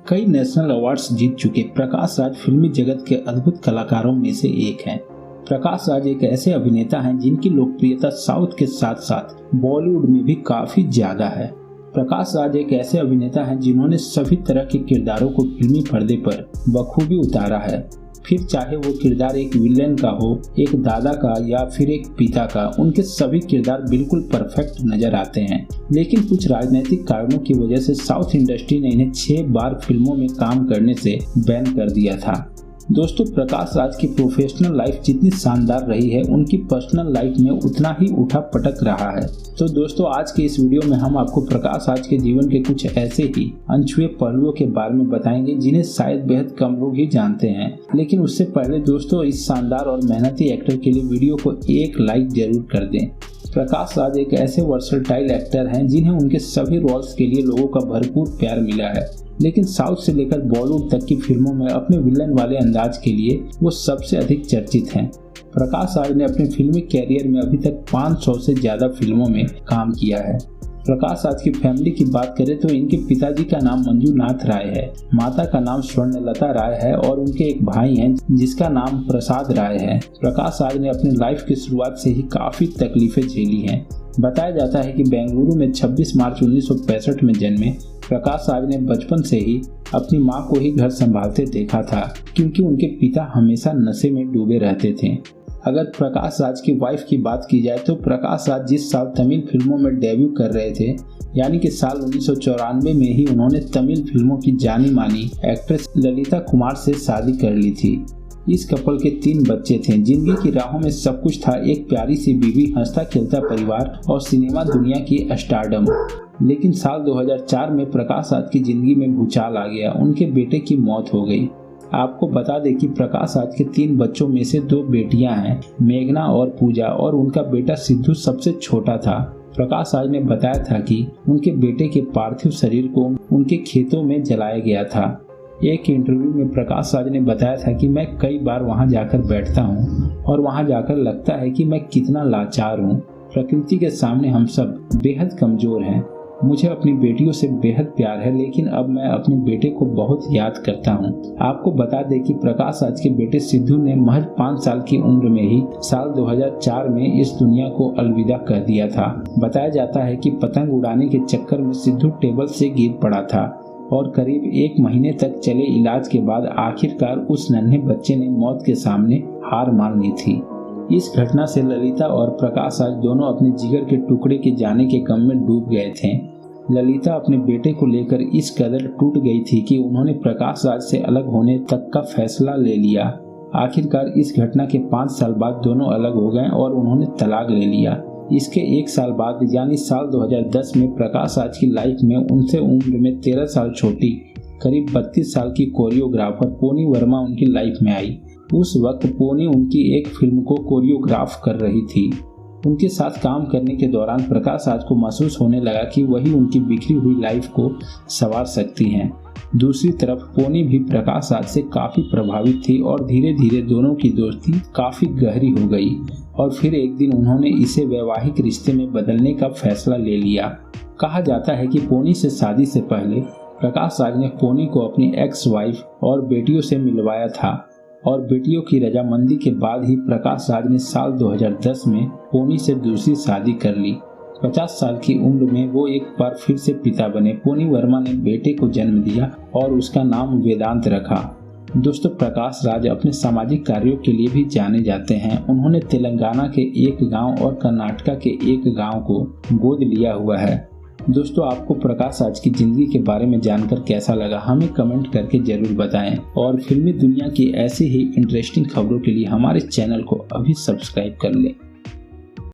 कई national awards जीत चुके प्रकाश राज फिल्मी जगत के अद्भुत कलाकारों में से एक हैं। प्रकाश राज एक ऐसे अभिनेता हैं जिनकी लोकप्रियता साउथ के साथ साथ बॉलीवुड में भी काफी ज्यादा है। प्रकाश राज एक ऐसे अभिनेता हैं जिन्होंने सभी तरह के किरदारों को फिल्मी पर्दे पर बखूबी उतारा है। फिर चाहे वो किरदार एक विलेन का हो, एक दादा का या फिर एक पिता का, उनके सभी किरदार बिल्कुल परफेक्ट नजर आते हैं। लेकिन कुछ राजनीतिक कारणों की वजह से साउथ इंडस्ट्री ने इन्हें 6 बार फिल्मों में काम करने से बैन कर दिया था। दोस्तों, प्रकाश राज की प्रोफेशनल लाइफ जितनी शानदार रही है, उनकी पर्सनल लाइफ में उतना ही उठा पटक रहा है। तो दोस्तों, आज के इस वीडियो में हम आपको प्रकाश राज के जीवन के कुछ ऐसे ही अनछुए पहलुओं के बारे में बताएंगे जिन्हें शायद बेहद कम लोग ही जानते हैं। लेकिन उससे पहले दोस्तों, इस शानदार और मेहनती एक्टर के लिए वीडियो को एक लाइक जरूर कर दें। प्रकाश राज एक ऐसे वर्सटाइल एक्टर हैं जिन्हें उनके सभी रोल्स के लिए लोगों का भरपूर प्यार मिला है। लेकिन साउथ से लेकर बॉलीवुड तक की फिल्मों में अपने विलन वाले अंदाज के लिए वो सबसे अधिक चर्चित हैं। प्रकाश राज ने अपने फिल्मी कैरियर में अभी तक 500 से ज्यादा फिल्मों में काम किया है। प्रकाश राज की फैमिली की बात करें तो इनके पिताजी का नाम मंजूनाथ राय है, माता का नाम स्वर्णलता राय है और उनके एक भाई हैं जिसका नाम प्रसाद राय है। प्रकाश राज ने अपनी लाइफ की शुरुआत से ही काफी तकलीफें झेली हैं। बताया जाता है कि बेंगलुरु में 26 मार्च 1965 में जन्मे प्रकाश राज ने बचपन से ही अपनी मां को ही घर संभालते देखा था, क्योंकि उनके पिता हमेशा नशे में डूबे रहते थे। अगर प्रकाश राज की वाइफ की बात की जाए तो प्रकाश राज जिस साल तमिल फिल्मों में डेब्यू कर रहे थे, यानी कि साल 1994 में ही उन्होंने तमिल फिल्मों की जानी मानी एक्ट्रेस ललिता कुमार से शादी कर ली थी। इस कपल के 3 बच्चे थे। जिंदगी की राहों में सब कुछ था, एक प्यारी सी बीवी, हंसता खेलता परिवार और सिनेमा दुनिया की स्टारडम। लेकिन साल 2004 में प्रकाश राज की जिंदगी में भूचाल आ गया। उनके बेटे की मौत हो गई। आपको बता दें कि प्रकाश राज के 3 बच्चों में से 2 बेटियां हैं, मेघना और पूजा, और उनका बेटा सिद्धू सबसे छोटा था। प्रकाश राज ने बताया था कि उनके बेटे के पार्थिव शरीर को उनके खेतों में जलाया गया था। एक इंटरव्यू में प्रकाश राज ने बताया था कि मैं कई बार वहां जाकर बैठता हूं और वहां जाकर लगता है कि मैं कितना लाचार हूं। प्रकृति के सामने हम सब बेहद कमजोर हैं। मुझे अपनी बेटियों से बेहद प्यार है, लेकिन अब मैं अपने बेटे को बहुत याद करता हूं। आपको बता दें कि प्रकाश राज के बेटे सिद्धू ने महज 5 साल की उम्र में ही साल 2004 में इस दुनिया को अलविदा कर दिया था। बताया जाता है कि पतंग उड़ाने के चक्कर में सिद्धू टेबल से गिर पड़ा था और करीब 1 महीने तक चले इलाज के बाद आखिरकार उस नन्हे बच्चे ने मौत के सामने हार मान ली थी। इस घटना से ललिता और प्रकाश राज दोनों अपने जिगर के टुकड़े के जाने के गम में डूब गए थे। ललिता अपने बेटे को लेकर इस कदर टूट गई थी कि उन्होंने प्रकाश राज से अलग होने तक का फैसला ले लिया। आखिरकार इस घटना के 5 साल बाद दोनों अलग हो गए और उन्होंने तलाक ले लिया। इसके 1 साल बाद यानी साल 2010 में प्रकाश राज की लाइफ में उनसे उम्र में 13 साल छोटी करीब 32 साल की कोरियोग्राफर पोनी वर्मा उनकी लाइफ में आई। उस वक्त पोनी उनकी एक फिल्म को कोरियोग्राफ कर रही थी। उनके साथ काम करने के दौरान प्रकाश राज को महसूस होने लगा कि वही उनकी बिखरी हुई लाइफ को संवार सकती हैं। दूसरी तरफ पोनी भी प्रकाश राज से काफी प्रभावित थी और धीरे धीरे दोनों की दोस्ती काफी गहरी हो गई और फिर एक दिन उन्होंने इसे वैवाहिक रिश्ते में बदलने का फैसला ले लिया। कहा जाता है कि पोनी से शादी से पहले प्रकाश राज ने पोनी को अपनी एक्स वाइफ और बेटियों से मिलवाया था और बेटियों की रजामंदी के बाद ही प्रकाश राज ने साल 2010 में पोनी से दूसरी शादी कर ली। 50 साल की उम्र में वो एक बार फिर से पिता बने। पोनी वर्मा ने बेटे को जन्म दिया और उसका नाम वेदांत रखा। दोस्तों, प्रकाश राज अपने सामाजिक कार्यों के लिए भी जाने जाते हैं। उन्होंने तेलंगाना के एक गांव और कर्नाटका के एक गांव को गोद लिया हुआ है। दोस्तों, आपको प्रकाश राज की जिंदगी के बारे में जानकर कैसा लगा, हमें कमेंट करके जरूर बताएं और फिल्मी दुनिया की ऐसी ही इंटरेस्टिंग खबरों के लिए हमारे चैनल को अभी सब्सक्राइब कर लें।